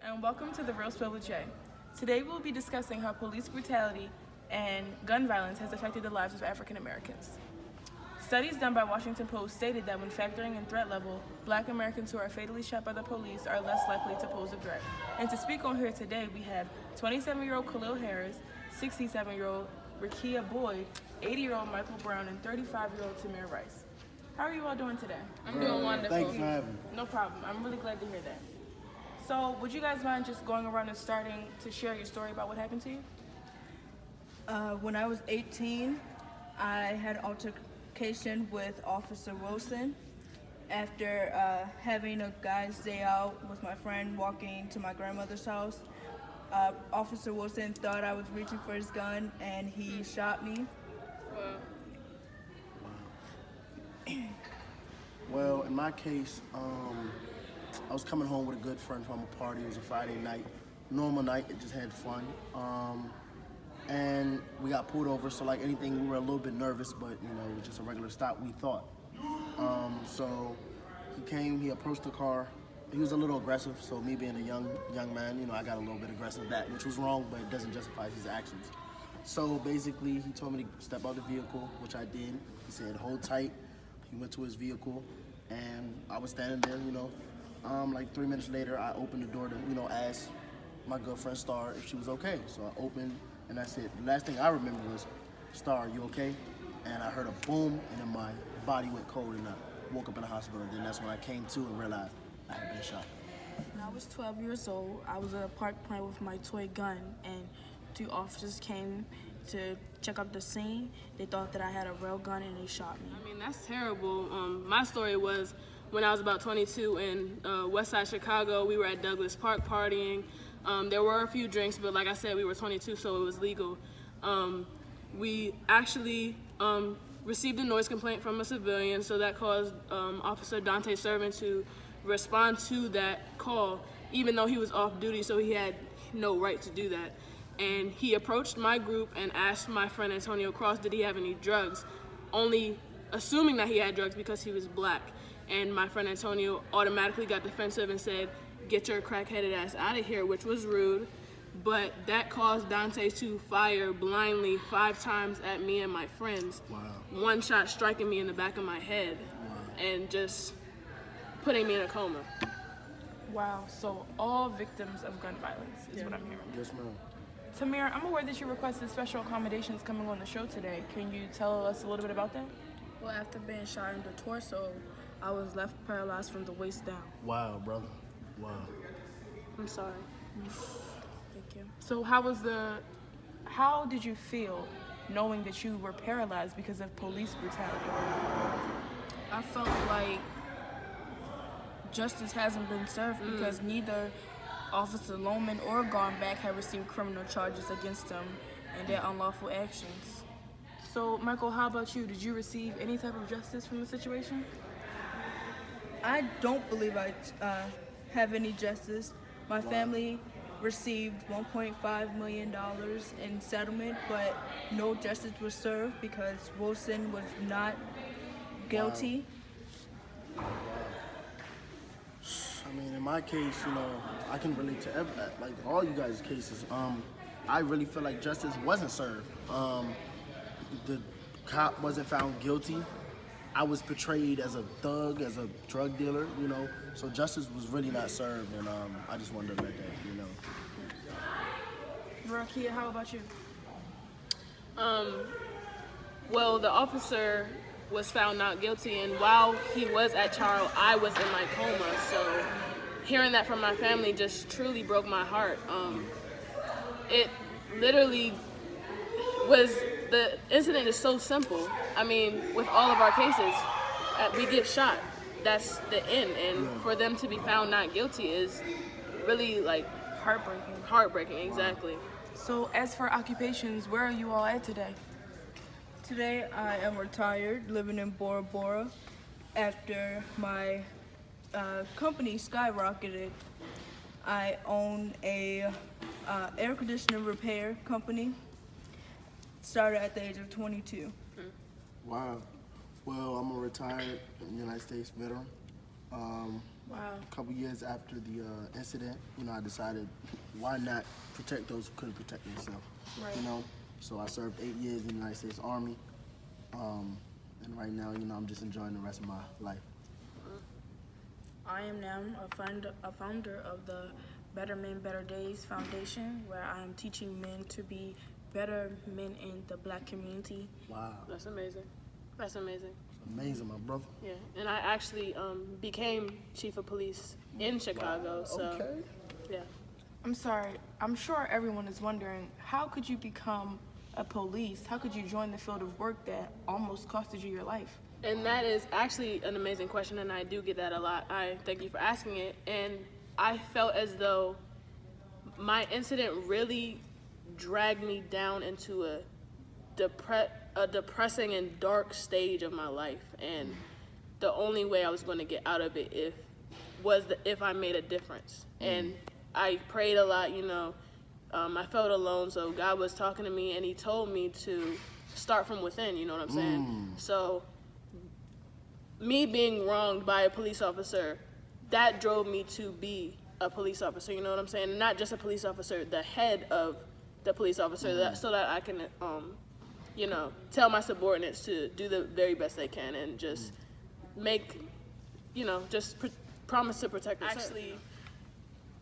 and welcome to The Real Spill with Jay. Today we'll be discussing how police brutality and gun violence has affected the lives of African Americans. Studies done by Washington Post stated that when factoring in threat level, Black Americans who are fatally shot by the police are less likely to pose a threat. And to speak on here today, we have 27-year-old Khalil Harris, 67-year-old Rakia Boyd, 80-year-old Michael Brown, and 35-year-old Tamir Rice. How are you all doing today? I'm doing wonderful. Thanks for having me. No problem. I'm really glad to hear that. So, would you guys mind just going around and starting to share your story about what happened to you? When I was 18, I had an altercation with Officer Wilson after having a guy's day out with my friend walking to my grandmother's house. Officer Wilson thought I was reaching for his gun and he shot me. Well, in my case, I was coming home with a good friend from a party. It was a Friday night, normal night. It just had fun, and we got pulled over. So like anything, we were a little bit nervous, but you know, it was just a regular stop. We thought. So he came. He approached the car. He was a little aggressive. So me being a young man, you know, I got a little bit aggressive with that, which was wrong, but it doesn't justify his actions. So basically, he told me to step out the vehicle, which I did. He said, "Hold tight." He went to his vehicle, and I was standing there, you know. Like 3 minutes later, I opened the door to, you know, ask my girlfriend Star if she was okay. So I opened, and I said, the last thing I remember was, "Star, you okay?" And I heard a boom, and then my body went cold, and I woke up in the hospital. And then that's when I came to and realized I had been shot. When I was 12 years old, I was at a park playing with my toy gun, and two officers came to check out the scene. They thought that I had a real gun, and they shot me. I mean, that's terrible. My story was when I was about 22 in West Side Chicago. We were at Douglas Park partying. There were a few drinks, but like I said, we were 22, so it was legal. We actually received a noise complaint from a civilian, so that caused Officer Dante Servant to respond to that call, even though he was off duty, so he had no right to do that. And he approached my group and asked my friend Antonio Cross, did he have any drugs, only assuming that he had drugs because he was Black. And my friend Antonio automatically got defensive and said, "Get your crack-headed ass out of here," which was rude. But that caused Dante to fire blindly 5 times at me and my friends. Wow. One shot striking me in the back of my head and just putting me in a coma. Wow, so all victims of gun violence is what I'm hearing. Yes, ma'am. Tamir, I'm aware that you requested special accommodations coming on the show today. Can you tell us a little bit about that? Well, after being shot in the torso, I was left paralyzed from the waist down. Wow, brother. Wow. I'm sorry. Thank you. So how did you feel knowing that you were paralyzed because of police brutality? I felt like justice hasn't been served because neither Officer Loman or Garnback have received criminal charges against them and their unlawful actions. So, Michael, how about you? Did you receive any type of justice from the situation? I don't believe I have any justice. My family received $1.5 million in settlement, but no justice was served because Wilson was not guilty. I mean, in my case, you know, I can relate to like all you guys' cases. I really feel like justice wasn't served. The cop wasn't found guilty. I was portrayed as a thug, as a drug dealer, you know. So justice was really not served, and I just wanted to let that, you know. Rakia, how about you? Well, the officer was found not guilty, and while he was at trial, I was in my coma. So hearing that from my family just truly broke my heart. It literally was, the incident is so simple. I mean, with all of our cases, we get shot. That's the end, and for them to be found not guilty is really like Heartbreaking. Heartbreaking, exactly. So, as for occupations, where are you all at today? Today I am retired, living in Bora Bora. After my company skyrocketed, I own a air conditioner repair company. Started at the age of 22. Wow. Well, I'm a retired United States veteran. Wow. A couple years after the incident, you know, I decided why not protect those who couldn't protect themselves. Right. You know, so I served 8 years in the United States Army, and right now, you know, I'm just enjoying the rest of my life. I am now a founder of the Better Men, Better Days Foundation, where I am teaching men to be better men in the Black community. Wow, That's amazing. That's amazing. amazing, my brother. Yeah, and I actually became chief of police in Chicago. So Okay. yeah. I'm sorry. I'm sure everyone is wondering, how could you become a police? How could you join the field of work that almost costed you your life? And that is actually an amazing question, and I do get that a lot. I thank you for asking it. And I felt as though my incident really dragged me down into a depressing and dark stage of my life. And the only way I was going to get out of it if I made a difference. And I prayed a lot, you know. I felt alone, so God was talking to me, and He told me to start from within. You know what I'm saying? So me being wronged by a police officer, that drove me to be a police officer, you know what I'm saying? Not just a police officer, the head of the police officer, so that I can, you know, tell my subordinates to do the very best they can and just make, you know, just promise to protect themselves. Actually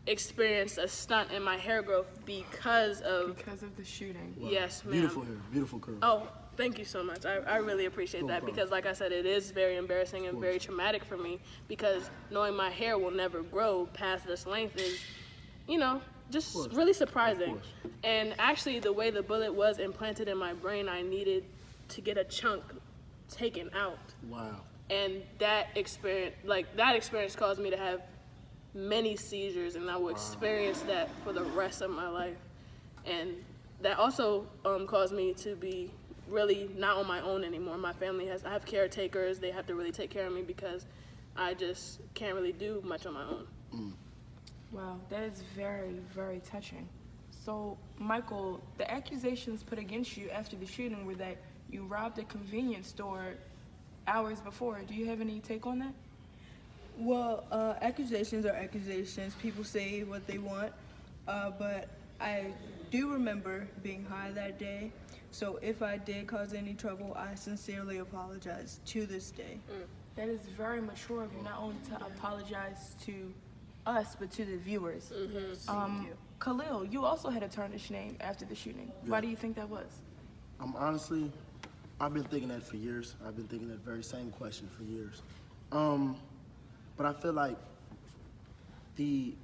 experienced a stunt in my hair growth because of the shooting. Yes, ma'am. Beautiful hair, beautiful curve. Oh, thank you so much. I really appreciate that because, like I said, it is very embarrassing and very traumatic for me because knowing my hair will never grow past this length is, you know, just really surprising. And actually, the way the bullet was implanted in my brain, I needed to get a chunk taken out. Wow. And that experience caused me to have many seizures, and I will experience that for the rest of my life. And that also caused me to be really not on my own anymore. My family I have caretakers. They have to really take care of me because I just can't really do much on my own. Wow, that is very, very touching. So, Michael, the accusations put against you after the shooting were that you robbed a convenience store hours before. Do you have any take on that? Well, accusations are accusations. People say what they want, but I do remember being high that day. So if I did cause any trouble, I sincerely apologize to this day. That is very mature of you, not only to apologize to us, but to the viewers. Thank you. Khalil, you also had a tarnished name after the shooting. Why do you think that was? Honestly, I've been thinking that for years. I've been thinking that very same question for years. But I feel like the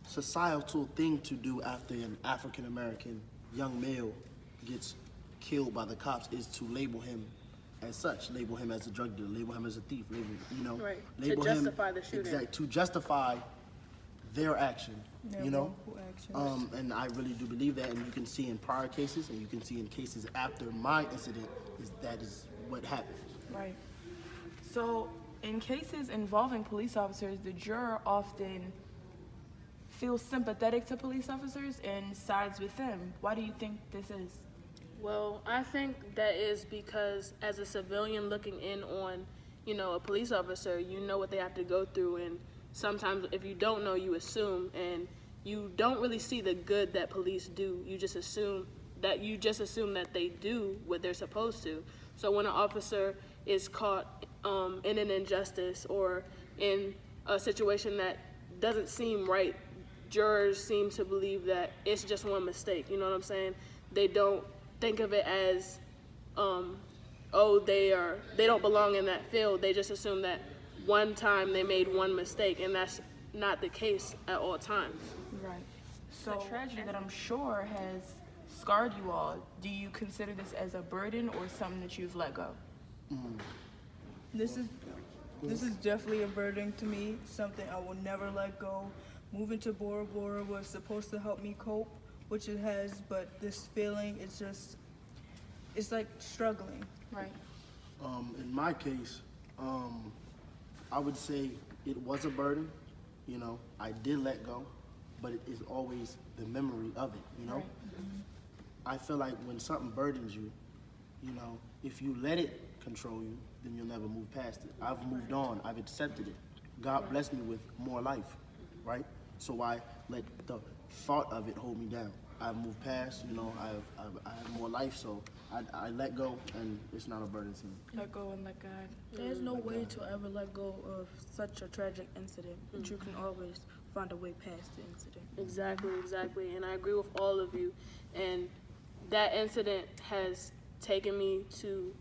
societal thing to do after an African-American young male gets killed by the cops is to label him as such, label him as a drug dealer, label him as a thief, label, you know, Right. label To him justify the shooting. exact, to justify their action, Their you know. wrongful actions. And I really do believe that, and you can see in prior cases, and you can see in cases after my incident, that is what happened. Right. So, in cases involving police officers, the juror often feels sympathetic to police officers and sides with them. Why do you think this is? Well, I think that is because as a civilian looking in on, you know, a police officer, you know what they have to go through, and sometimes if you don't know, you assume, and you don't really see the good that police do. You just assume that they do what they're supposed to. So when an officer is caught in an injustice or in a situation that doesn't seem right, jurors seem to believe that it's just one mistake. You know what I'm saying? They don't think of it as, they don't belong in that field. They just assume that one time they made one mistake, and that's not the case at all times. Right. So, a tragedy that I'm sure has scarred you all. Do you consider this as a burden or something that you've let go? This is definitely a burden to me, something I will never let go. Moving to Bora Bora was supposed to help me cope, which it has, but this feeling, it's like struggling. Right. In my case, I would say it was a burden. You know, I did let go, but it is always the memory of it, you know? Right. I feel like when something burdens you, you know, if you let it control you, then you'll never move past it. I've moved on, I've accepted it, God blessed me with more life, right? So why let the thought of it hold me down? I've moved past, you know, I have more life, so I let go, and it's not a burden to me. Let go and let God. There's no way to ever let go of such a tragic incident, but you can always find a way past the incident. Exactly. And I agree with all of you. And that incident has taken me to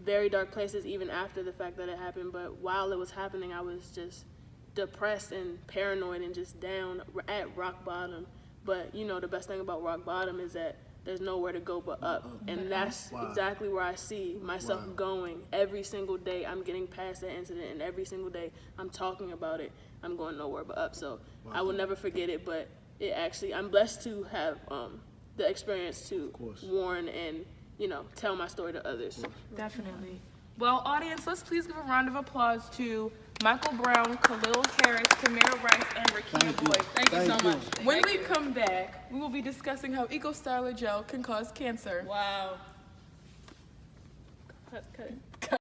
very dark places even after the fact that it happened. But while it was happening, I was just depressed and paranoid and just down at rock bottom. But, you know, the best thing about rock bottom is that there's nowhere to go but up. And that's exactly where I see myself going. Every single day I'm getting past that incident, and every single day I'm talking about it. I'm going nowhere but up. So I will never forget it, but it actually, I'm blessed to have the experience to warn and, you know, tell my story to others. Definitely. Well, audience, let's please give a round of applause to Michael Brown, Khalil Harris, Tamara Rice, and Rakia Boyd. Thank you so much. When we come back, we will be discussing how Eco Styler gel can cause cancer. Wow. Cut it.